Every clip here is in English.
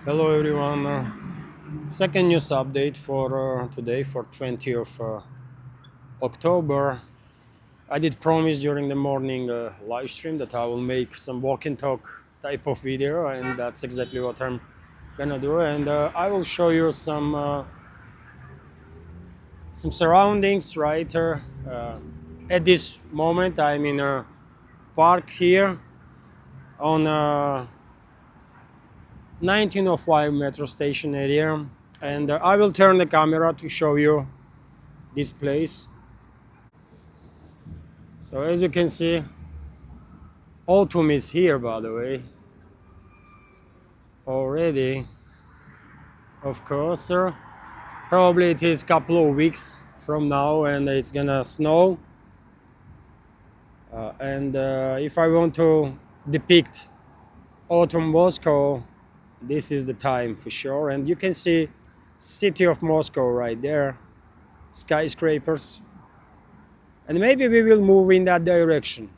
Hello everyone. Second news update for today, for 20th of October. I did promise during the morning live stream that I will make some walk and talk type of video, and that's exactly what I'm gonna do. And I will show you some surroundings right at this moment. I'm in a park here on 1905 metro station area, and I will turn the camera to show you this place. So as you can see, autumn is here, by the way, already. Of course, probably it is a couple of weeks from now and it's gonna snow. And if I want to depict autumn Moscow, this is the time for sure. And you can see city of Moscow right there, skyscrapers. And maybe we will move in that direction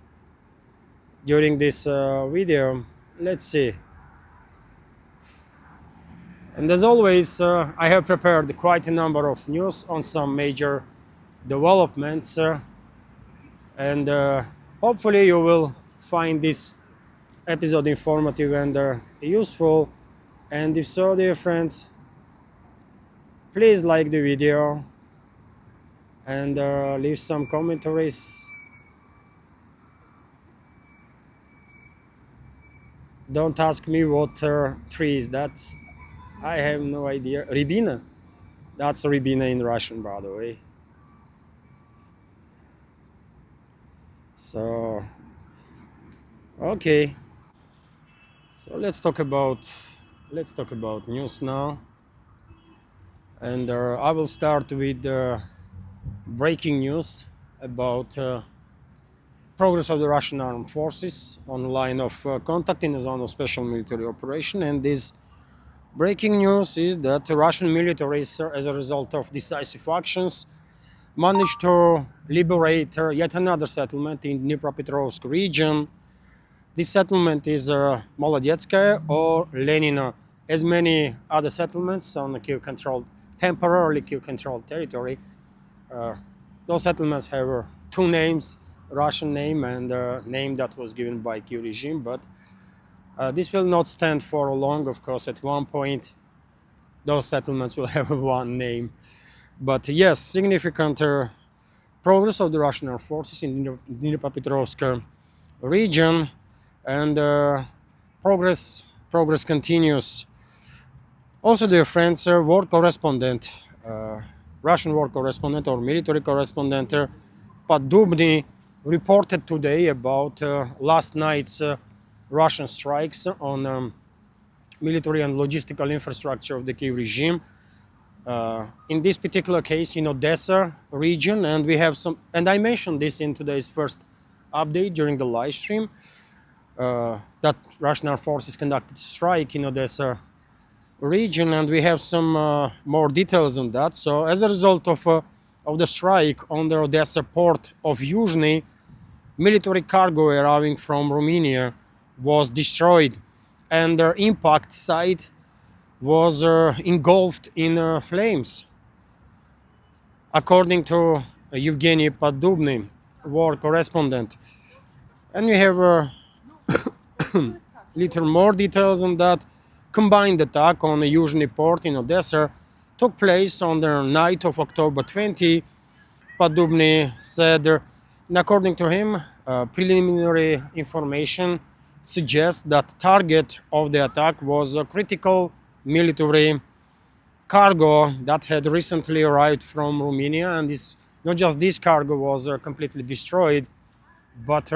during this video. Let's see. And as always, I have prepared quite a number of news on some major developments, and hopefully you will find this episode informative and useful. And if so, dear friends, please like the video and leave some commentaries. Don't ask me what tree is that. I have no idea. Ribina? That's Ribina in Russian, by the way. So, okay. So let's talk about news now. And I will start with breaking news about progress of the Russian armed forces on the line of contact in the zone of special military operation. And this breaking news is that the Russian military, as a result of decisive actions, managed to liberate yet another settlement in Dnipropetrovsk region. This settlement is Molodetskaya or Lenina, as many other settlements on the Kiev-controlled, temporarily Kiev-controlled territory. Those settlements have two names, Russian name and a name that was given by Kiev regime, but this will not stand for long. Of course, at one point, those settlements will have one name. But yes, significant progress of the Russian armed forces in the Dnipropetrovsk region, and progress continues. Also, dear friends, war correspondent, Russian war correspondent or military correspondent Podubny reported today about last night's Russian strikes on military and logistical infrastructure of the Kiev regime. In this particular case, in Odessa region, and we have some, and I mentioned this in today's first update during the live stream, that Russian armed forces conducted strike in Odessa region, and we have some more details on that. So as a result of the strike on the Odessa port of Yuzhny, military cargo arriving from Romania was destroyed, and their impact site was engulfed in flames. According to Evgeny Podubny, war correspondent. And we have little more details on that. Combined attack on the Yuzhny port in Odessa took place on the night of October 20. Podubny said, and according to him, preliminary information suggests that target of the attack was a critical military cargo that had recently arrived from Romania, and this, not just this cargo was completely destroyed, but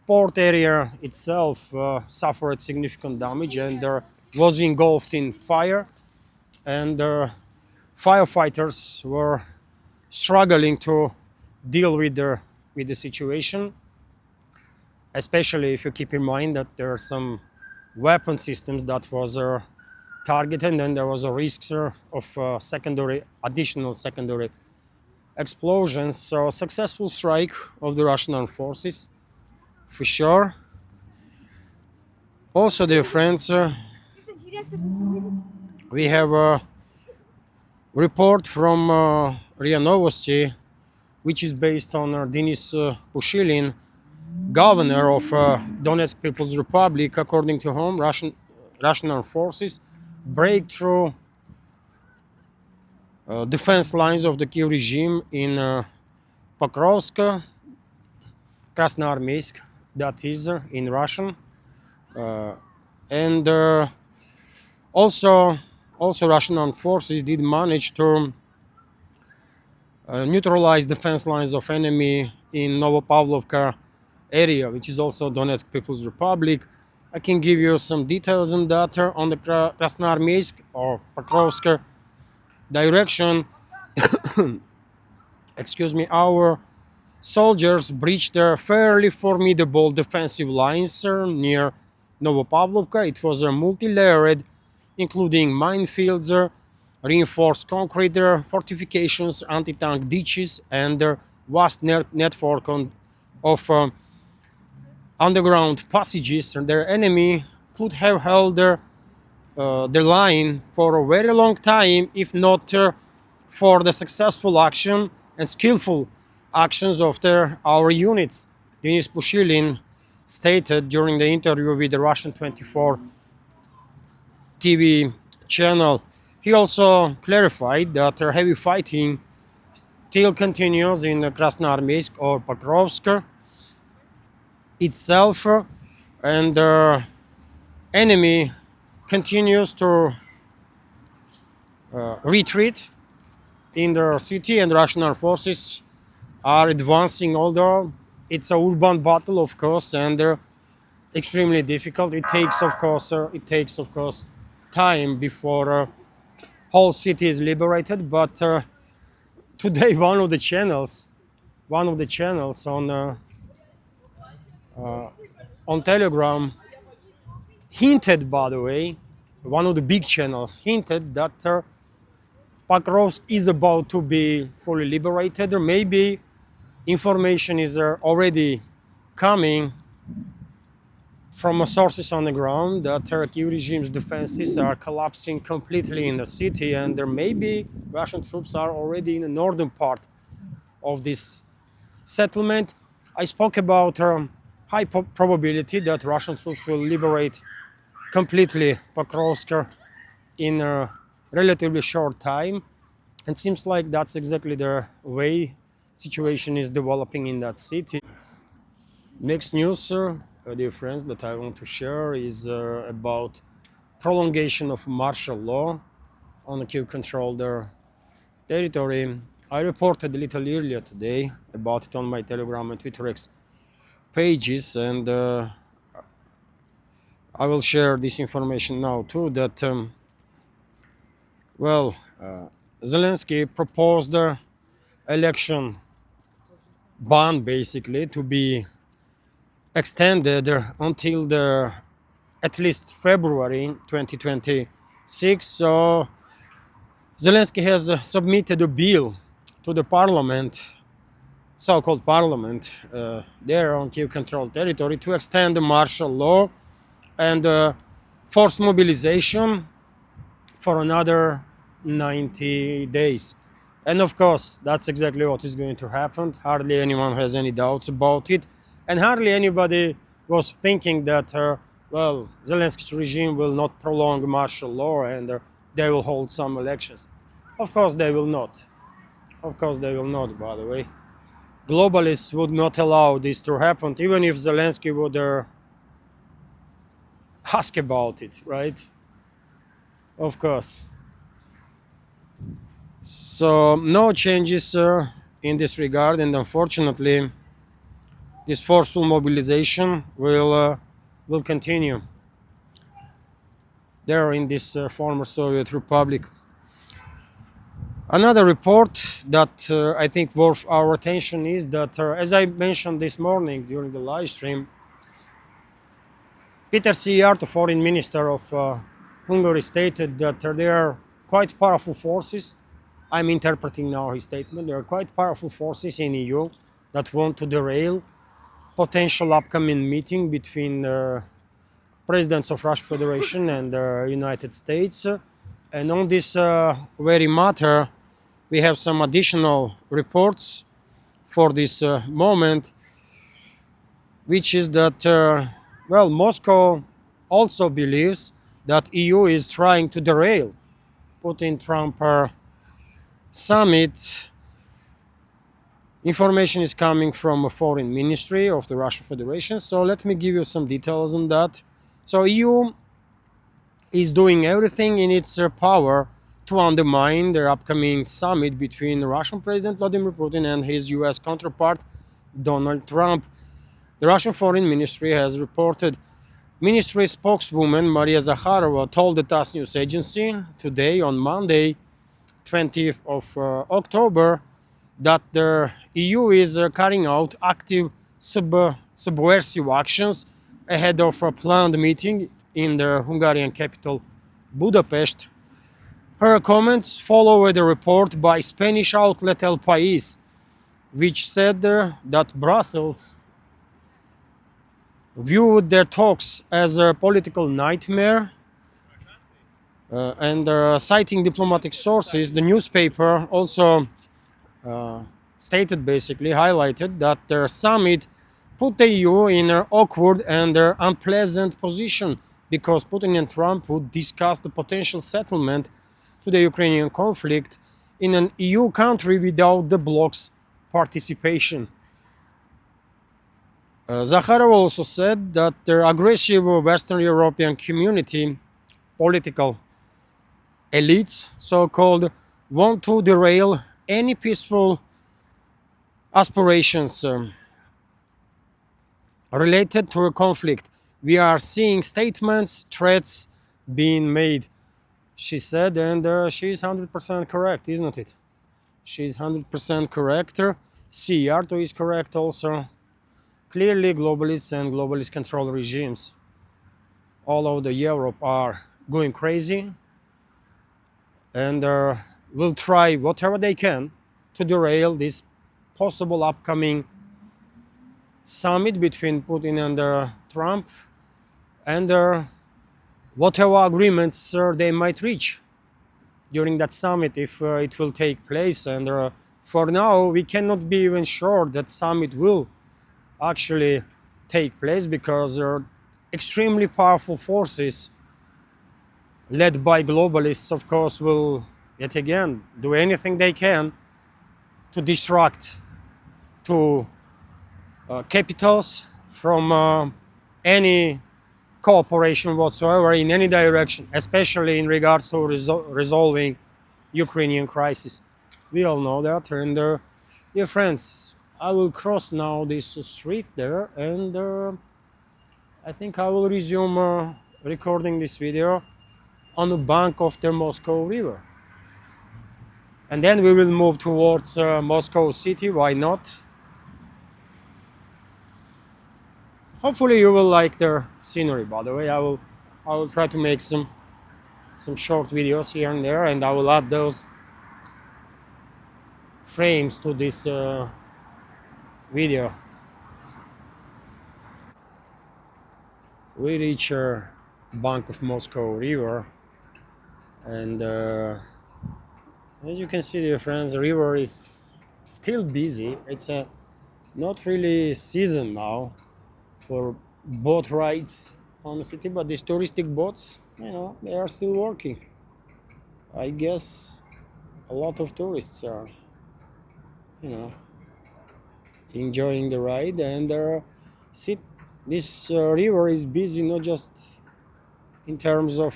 port area itself suffered significant damage and was engulfed in fire, and firefighters were struggling to deal with the situation, especially if you keep in mind that there are some weapon systems that was targeted, and there was a risk of additional secondary explosions. So successful strike of the Russian armed forces, for sure. Also, dear friends, we have a report from RIA Novosti, which is based on Denis Pushilin, governor of Donetsk People's Republic, according to whom Russian armed forces break through defense lines of the Kiev regime in Pokrovsk, Krasnoarmeysk, that is in Russian, and also Russian armed forces did manage to neutralize defense lines of enemy in Novopavlovka area, which is also Donetsk People's Republic. I can give you some details on that on the Krasnoarmeysk or Pokrovsk direction. Excuse me, our soldiers breached a fairly formidable defensive lines near Novopavlovka. It was a multi-layered, including minefields, reinforced concrete fortifications, anti-tank ditches, and a vast network of underground passages. Their enemy could have held their line for a very long time if not for the successful action and skillful actions of our units, Denis Pushilin stated during the interview with the Russian 24 TV channel. He also clarified that heavy fighting still continues in Krasnoarmeysk or Pokrovsk itself, and the enemy continues to retreat in the city, and Russian armed forces are advancing, although it's a urban battle, of course, and extremely difficult. It takes, of course, time before whole city is liberated. But today, one of the channels on Telegram hinted, by the way, one of the big channels hinted that Pokrovsk is about to be fully liberated, or maybe information is already coming from sources on the ground that Turkey regime's defenses are collapsing completely in the city, and there may be Russian troops are already in the northern part of this settlement. I spoke about high probability that Russian troops will liberate completely Pokrovsk in a relatively short time, and seems like that's exactly the way situation is developing in that city. Next news, dear friends, that I want to share is about prolongation of martial law on the Kiev-controlled territory. I reported a little earlier today about it on my Telegram and Twitter X pages, and I will share this information now too, that Zelensky proposed election ban basically to be extended until at least February 2026. So Zelensky has submitted a bill to the parliament, so-called parliament, there on Kiev-controlled territory, to extend the martial law and forced mobilization for another 90 days. And of course, that's exactly what is going to happen. Hardly anyone has any doubts about it. And hardly anybody was thinking that, Zelensky's regime will not prolong martial law and they will hold some elections. Of course they will not. Of course they will not, by the way. Globalists would not allow this to happen, even if Zelensky would ask about it, right? Of course. So no changes in this regard, and unfortunately this forceful mobilization will continue there in this former Soviet Republic. Another report that I think worth our attention is that, as I mentioned this morning during the live stream, Peter Szijjártó, the foreign minister of Hungary, stated that there are quite powerful forces. I'm interpreting now his statement. There are quite powerful forces in EU that want to derail potential upcoming meeting between presidents of Russian Federation and the United States. And on this very matter, we have some additional reports for this moment, which is that, well, Moscow also believes that EU is trying to derail Putin-Trump summit. Information is coming from a foreign ministry of the Russian Federation. So let me give you some details on that. So EU is doing everything in its power to undermine the upcoming summit between Russian President Vladimir Putin and his US counterpart Donald Trump. The Russian Foreign Ministry has reported. Ministry spokeswoman Maria Zakharova told the TASS news agency today on Monday, 20th of October, that the EU is carrying out active subversive actions ahead of a planned meeting in the Hungarian capital Budapest. Her comments follow the report by Spanish outlet El País, which said that Brussels viewed their talks as a political nightmare. And citing diplomatic sources, the newspaper also stated, basically highlighted, that the summit put the EU in an awkward and unpleasant position because Putin and Trump would discuss the potential settlement to the Ukrainian conflict in an EU country without the bloc's participation. Zakharov also said that the aggressive Western European community, political elites, so-called, want to derail any peaceful aspirations related to a conflict. We are seeing statements, threats being made, she said, and she's 100% correct, isn't it? She's 100% correct. Siarto is correct also. Clearly, globalists and globalist control regimes all over Europe are going crazy and will try whatever they can to derail this possible upcoming summit between Putin and Trump, and whatever agreements they might reach during that summit, if it will take place. And for now, we cannot be even sure that summit will actually take place because there are extremely powerful forces led by globalists, of course, will yet again do anything they can to distract to capitals from any cooperation whatsoever in any direction, especially in regards to resolving Ukrainian crisis. We all know that. And dear friends, I will cross now this street there, and I think I will resume recording this video on the bank of the Moscow River. And then we will move towards Moscow city, why not? Hopefully you will like the scenery, by the way. I will try to make some short videos here and there, and I will add those frames to this video. We reach bank of Moscow River, and as you can see, dear friends, the river is still busy. It's not really season now for boat rides on the city, but these touristic boats, they are still working. I guess a lot of tourists are, enjoying the ride, and this river is busy not just in terms of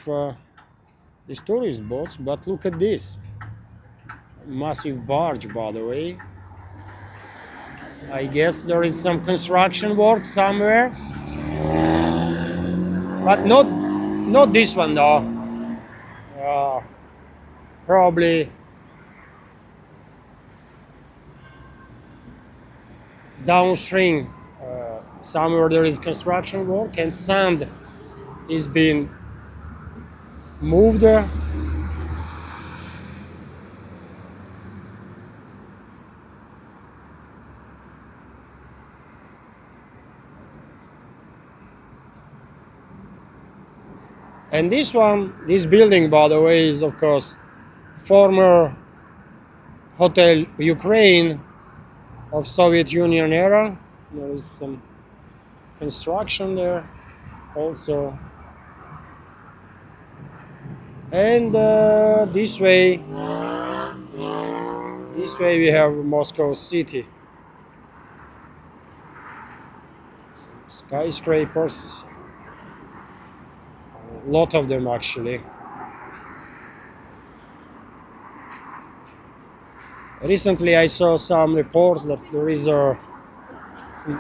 these tourist boats, but look at this massive barge, by the way. I guess there is some construction work somewhere, but not this one though. Probably downstream somewhere there is construction work and sand is being moved. And this building, by the way, is of course former Hotel Ukraine of Soviet Union era. There is some construction there also. And this way we have Moscow city. Some skyscrapers, a lot of them actually. Recently I saw some reports that there is some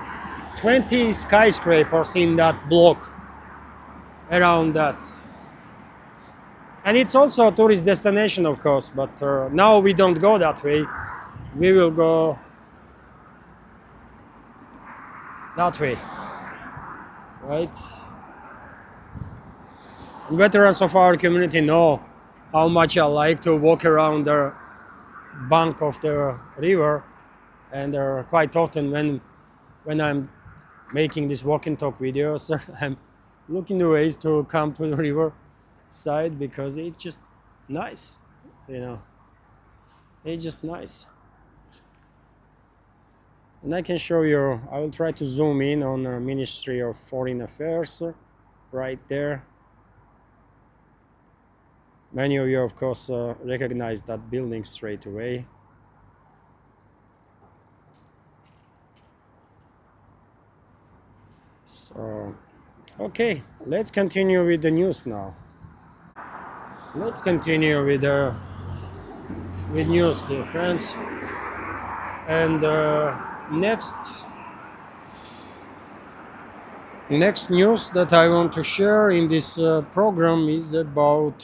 20 skyscrapers in that block around that. And it's also a tourist destination, of course, but now we don't go that way. We will go that way, right? And veterans of our community know how much I like to walk around the bank of the river, and quite often when I'm making these walk and talk videos, I'm looking the ways to come to the river side because it's just nice, you know. It's just nice. And I can show you, I will try to zoom in on the Ministry of Foreign Affairs right there. Many of you, of course, recognize that building straight away. So, okay, let's continue with the news now. Let's continue with news, dear friends. And next news that I want to share in this program is about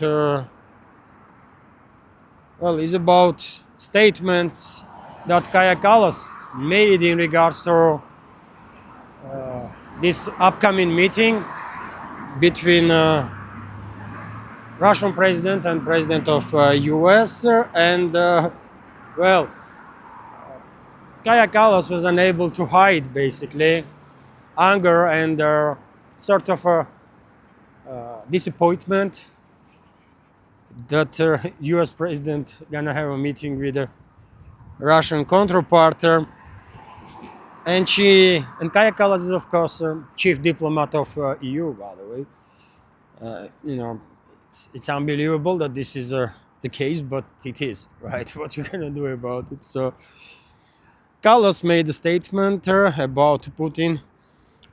statements that Kaja Kallas made in regards to this upcoming meeting between Russian president and president of US, and Kaja Kallas was unable to hide basically anger and sort of disappointment that US president gonna have a meeting with a Russian counterpart. And Kaja Kallas is of course chief diplomat of EU, by the way. You know, it's unbelievable that this is the case, but it is, right? What you gonna do about it? So Kallas made a statement about Putin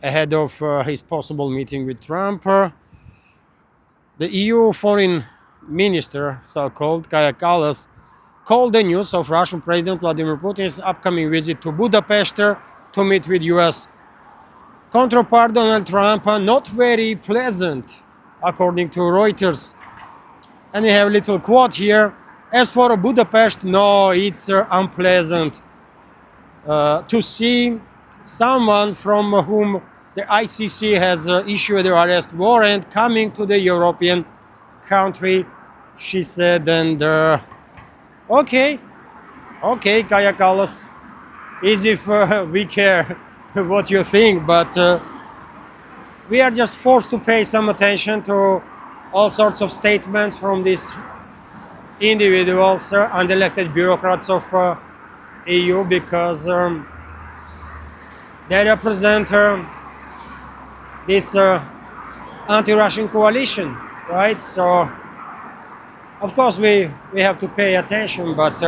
ahead of his possible meeting with Trump. The EU foreign minister, so-called Kaja Kallas, called the news of Russian President Vladimir Putin's upcoming visit to Budapest to meet with US counterpart Donald Trump not very pleasant, according to Reuters. And we have a little quote here. As for Budapest, no, it's unpleasant to see someone from whom the ICC has issued the arrest warrant coming to the European country, she said. And okay, Kaja Kallas, as if we care what you think, but we are just forced to pay some attention to all sorts of statements from these individuals, unelected bureaucrats of EU, because they represent this anti-Russian coalition, right? So, of course, we have to pay attention, but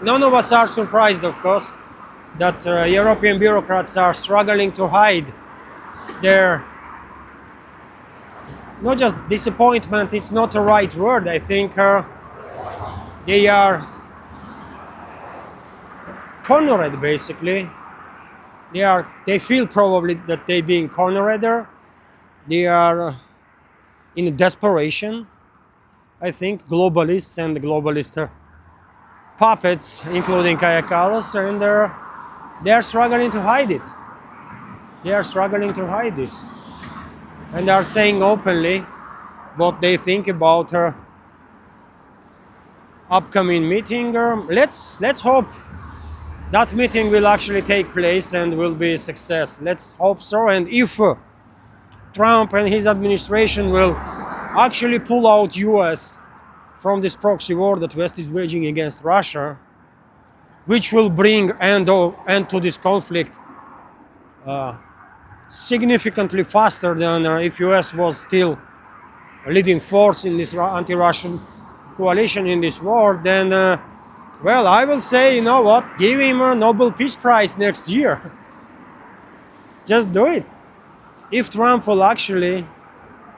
none of us are surprised, of course, that European bureaucrats are struggling to hide their, not just disappointment, it's not the right word, I think they are cornered, basically. They feel probably that they're being cornered. They are in desperation. I think globalists and globalist puppets, including Kaja Kallas, and they are struggling to hide it. They are struggling to hide this, and they are saying openly what they think about upcoming meeting. Let's hope that meeting will actually take place and will be a success. Let's hope so. And if Trump and his administration will actually pull out US from this proxy war that West is waging against Russia, which will bring end to this conflict significantly faster than if US was still a leading force in this anti-Russian coalition in this war, then, well, I will say, you know what, give him a Nobel Peace Prize next year. Just do it. If Trump will actually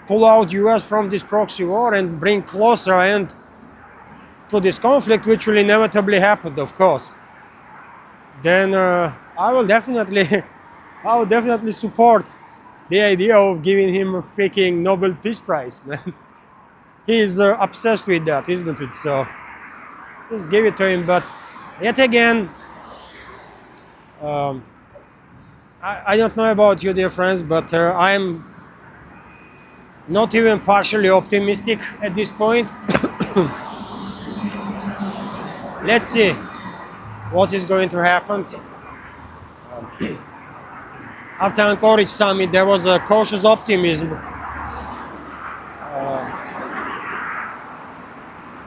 pull out US from this proxy war and bring closer end to this conflict, which will inevitably happen, of course, then I will definitely support the idea of giving him a freaking Nobel Peace Prize, man. He's obsessed with that, isn't it? So just give it to him. But yet again, I don't know about you, dear friends, but I'm not even partially optimistic at this point. Let's see what is going to happen. After Anchorage Summit, there was a cautious optimism.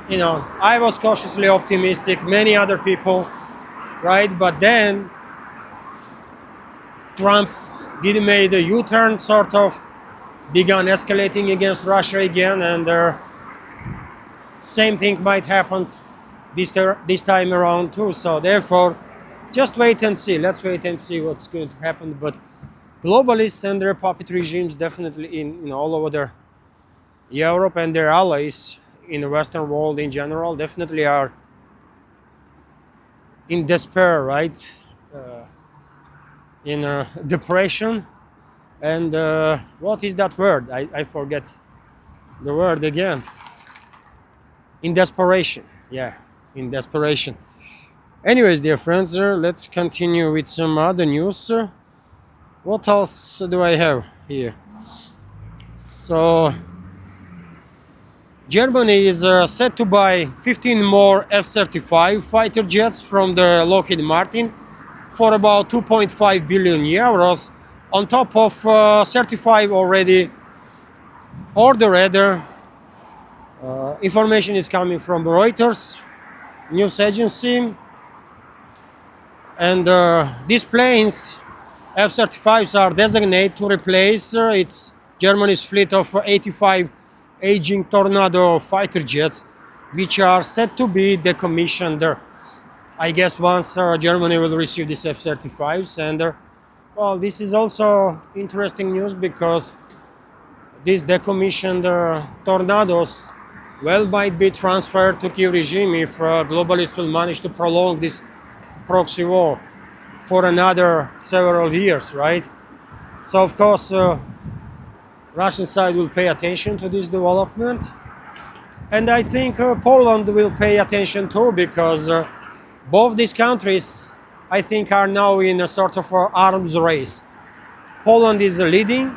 You know, I was cautiously optimistic, many other people, right? But then Trump did make a U-turn, sort of began escalating against Russia again, and same thing might happen this time around too. So therefore, just wait and see. Let's wait and see what's going to happen. But globalists and their puppet regimes definitely in all over Europe and their allies in the Western world in general definitely are in despair, right? In depression. And what is that word? I forget the word again. In desperation. Yeah, in desperation. Anyways, dear friends, let's continue with some other news. What else do I have here? So, Germany is set to buy 15 more F-35 fighter jets from the Lockheed Martin for about 2.5 billion euros, on top of 35 already ordered. Information is coming from Reuters news agency, and these planes, F-35s, are designated to replace Germany's fleet of 85 aging Tornado fighter jets, which are set to be decommissioned, I guess, once Germany will receive these F-35s. And well, this is also interesting news because these decommissioned Tornadoes well might be transferred to Kiev regime if globalists will manage to prolong this proxy war for another several years, right? So of course Russian side will pay attention to this development, and I think Poland will pay attention too, because both these countries, I think, are now in a sort of arms race. Poland is leading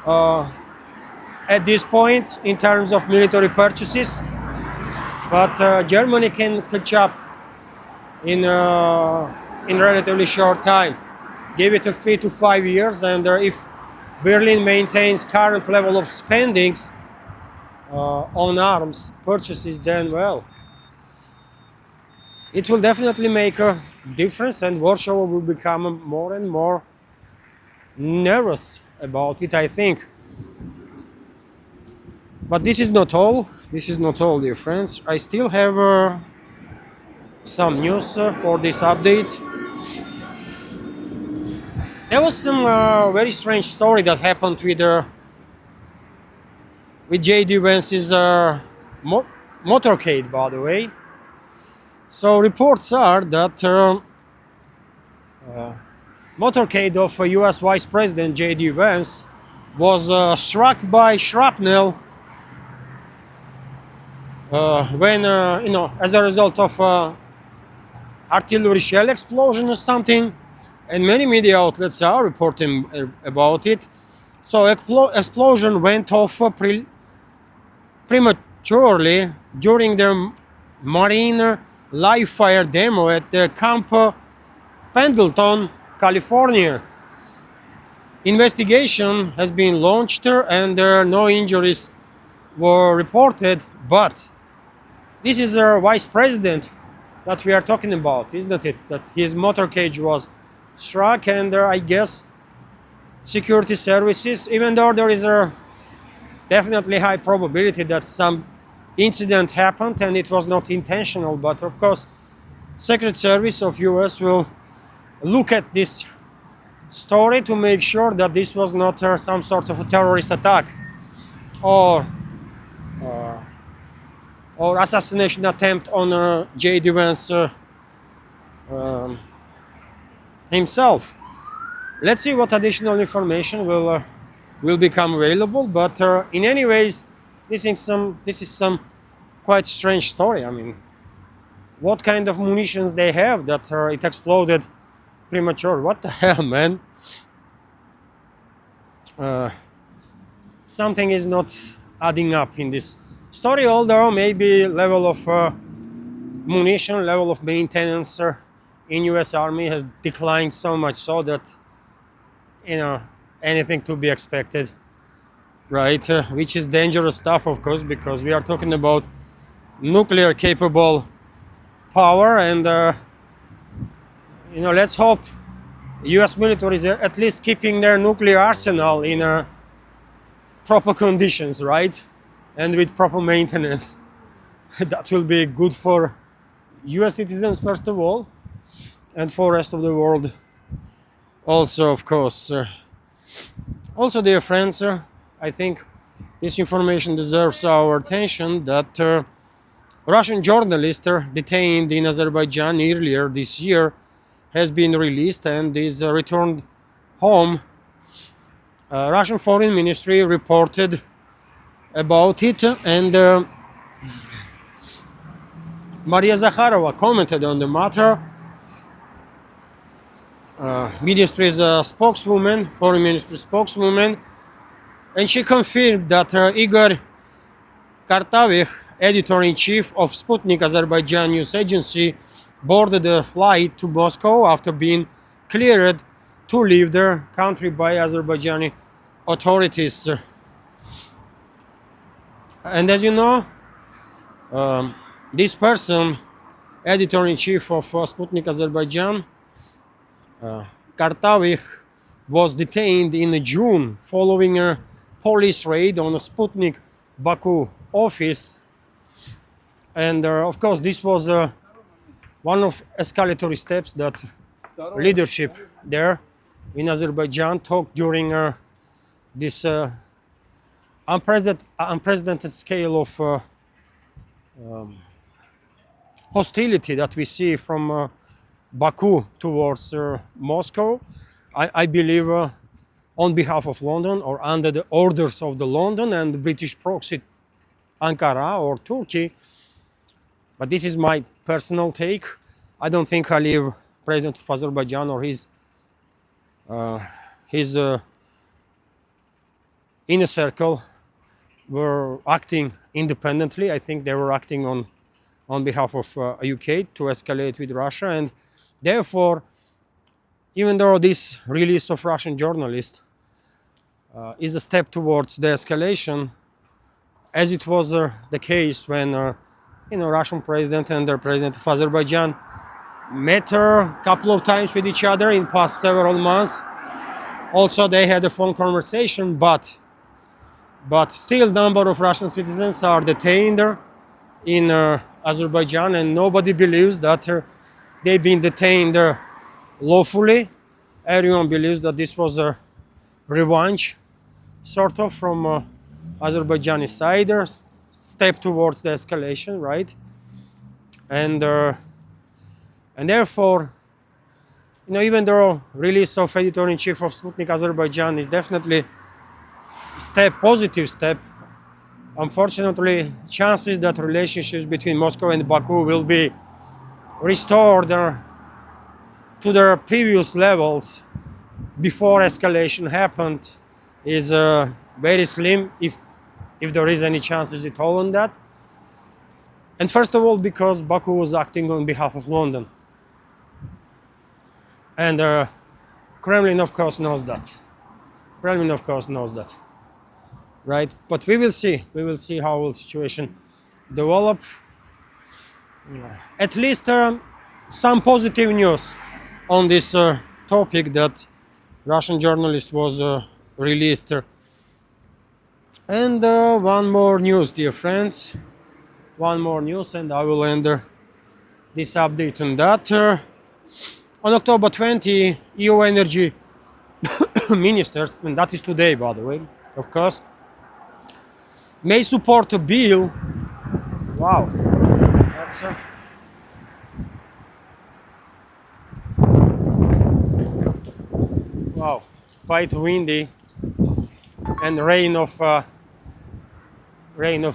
at this point in terms of military purchases, but Germany can catch up in relatively short time. Give it 3 to 5 years, and if Berlin maintains current level of spendings on arms purchases, then, well, it will definitely make a difference, and Warsaw will become more and more nervous about it, I think. But this is not all. This is not all, dear friends. I still have some news for this update. There was some very strange story that happened with J.D. Vance's motorcade, by the way. So reports are that motorcade of U.S. Vice President J.D. Vance was struck by shrapnel when, as a result of artillery shell explosion or something, and many media outlets are reporting about it. So explosion went off prematurely during the Marine live fire demo at the Camp Pendleton, California. Investigation has been launched, and no injuries were reported, but this is a vice president that we are talking about, isn't it? That his motorcade was struck, and I guess security services, even though there is a definitely high probability that some incident happened and it was not intentional, but of course, Secret Service of US will look at this story to make sure that this was not some sort of a terrorist attack or uh, or assassination attempt on J.D. Vance um, himself. Let's see what additional information will become available. But in any ways, this is some quite strange story. I mean, what kind of munitions they have that it exploded premature? What the hell, man? Something is not adding up in this story. Although maybe level of munition, level of maintenance in U.S. Army has declined so much so that, you know, anything to be expected, right? Which is dangerous stuff, of course, because we are talking about nuclear capable power, and let's hope U.S. military is at least keeping their nuclear arsenal in proper conditions, right? And with proper maintenance. That will be good for US citizens, first of all, and for the rest of the world also, of course. Also, dear friends, I think this information deserves our attention that Russian journalist detained in Azerbaijan earlier this year has been released and is returned home. Russian Foreign Ministry reported about it, and Maria Zakharova commented on the matter. Ministry's spokeswoman, Foreign Ministry spokeswoman, and she confirmed that Igor Kartavych, editor-in-chief of Sputnik Azerbaijan news agency, boarded a flight to Moscow after being cleared to leave the country by Azerbaijani authorities. And as you know, this person, editor-in-chief of Sputnik Azerbaijan, Kartavych, was detained in June following a police raid on a Sputnik Baku office. And of course, this was one of escalatory steps that leadership there in Azerbaijan took during this unprecedented scale of hostility that we see from Baku towards Moscow. I believe on behalf of London or under the orders of the London and the British proxy Ankara or Turkey. But this is my personal take. I don't think Aliyev, president of Azerbaijan, or his inner circle were acting independently. I think they were acting on behalf of UK to escalate with Russia, and therefore, even though this release of Russian journalists is a step towards the escalation, as it was the case when Russian president and the president of Azerbaijan met a couple of times with each other in past several months. Also, they had a phone conversation, but still number of Russian citizens are detained in Azerbaijan, and nobody believes that they've been detained lawfully. Everyone believes that this was a revenge, sort of, from Azerbaijani side, step towards the escalation, right? And therefore, even though release of editor-in-chief of Sputnik Azerbaijan is definitely positive step, unfortunately, chances that relationships between Moscow and Baku will be restored to their previous levels before escalation happened is very slim, if there is any chances at all on that. And first of all, because Baku was acting on behalf of London. And Kremlin, of course, knows that. right? But we will see. We will see how the situation develop. At least some positive news on this topic that Russian journalist was released. And one more news, dear friends. One more news, and I will end this update on that. On October 20, EU energy ministers, and that is today, by the way, of course, may support a bill. Wow, that's wow, quite windy and rain of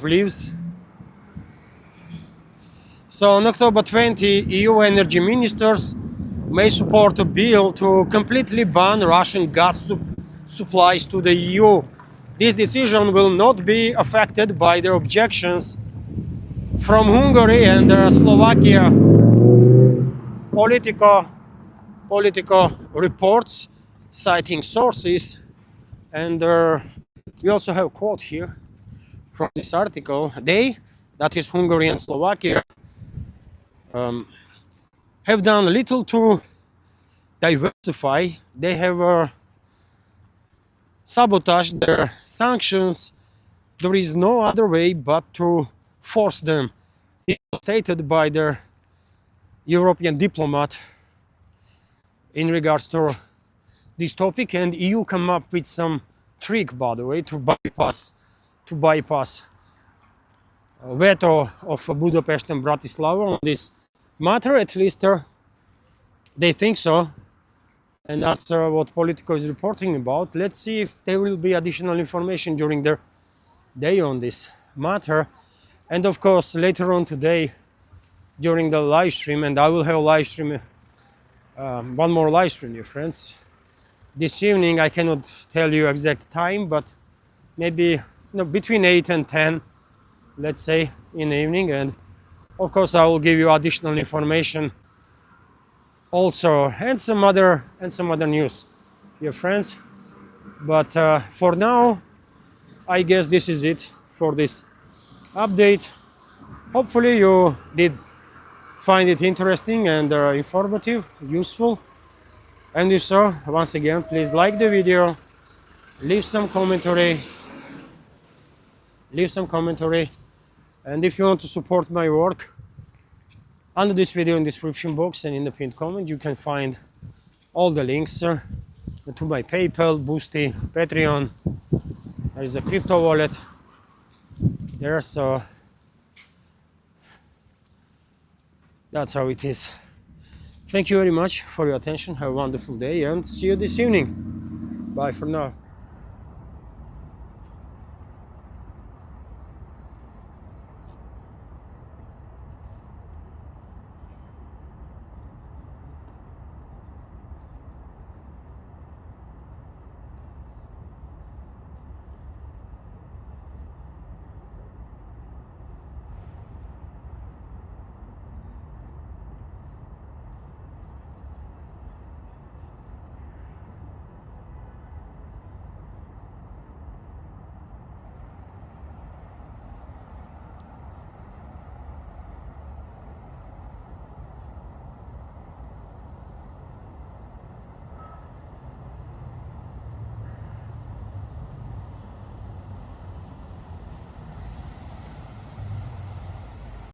leaves. So on October 20, EU energy ministers may support a bill to completely ban Russian gas supplies to the EU. This decision will not be affected by the objections from Hungary and Slovakia. Political reports citing sources, and we also have a quote here from this article. They, that is Hungary and Slovakia, have done little to diversify. They have sabotaged their sanctions. There is no other way but to force them. It was stated by their European diplomat in regards to this topic, and EU come up with some trick, by the way, to bypass veto of Budapest and Bratislava on this matter. At least they think so, and that's what Politico is reporting about. Let's see if there will be additional information during their day on this matter. And of course, later on today, during the live stream, and I will have a live stream, one more live stream, dear friends. This evening, I cannot tell you exact time, but maybe between 8 and 10, let's say, in the evening. And of course, I will give you additional information also, and some other news, dear friends. But for now, I guess this is it for this update. Hopefully you did find it interesting and informative, useful. And if so, once again, please like the video, leave some commentary, and if you want to support my work, under this video in the description box and in the pinned comment, you can find all the links to my PayPal, Boosty, Patreon. There is a crypto wallet there, so that's how it is. Thank you very much for your attention. Have a wonderful day and see you this evening. Bye for now.